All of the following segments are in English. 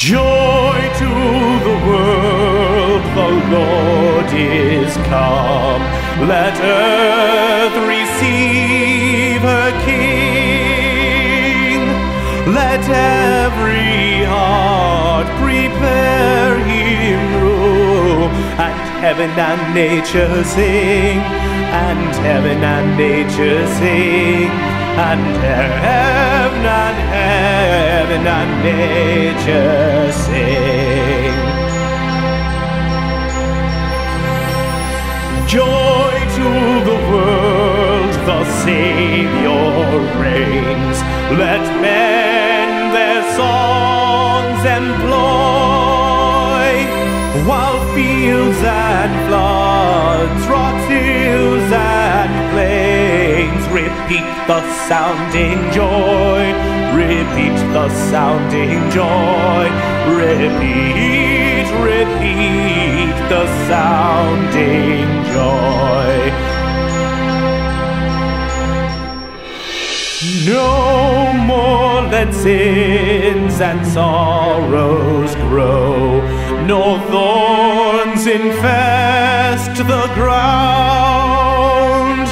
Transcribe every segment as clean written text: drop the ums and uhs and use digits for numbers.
Joy to the world, the Lord is come. Let earth receive her King. Let every heart prepare him room. And heaven and nature sing, and heaven and nature sing, and heaven and nature sing. Joy to the world, the Savior reigns. Let men their songs employ, while fields and floods, rocks, hills and plains repeat the sounding joy, repeat the sounding joy, repeat, repeat the sounding joy. No more let sins and sorrows grow, nor thorns infest the ground.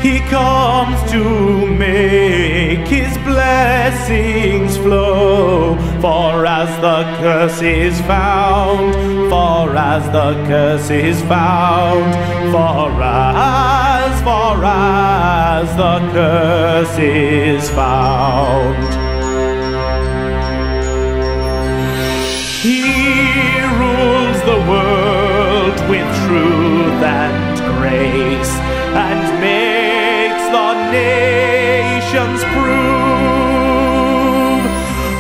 He comes to make his blessings flow, for as the curse is found, for as the curse is found, for as the curse is found. He rules the world with truth and grace, and makes the nations prove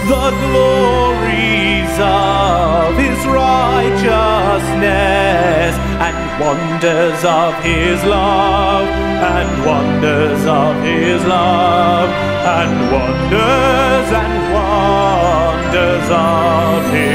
the glories of his righteousness, and wonders of his love, and wonders of his love, and wonders of his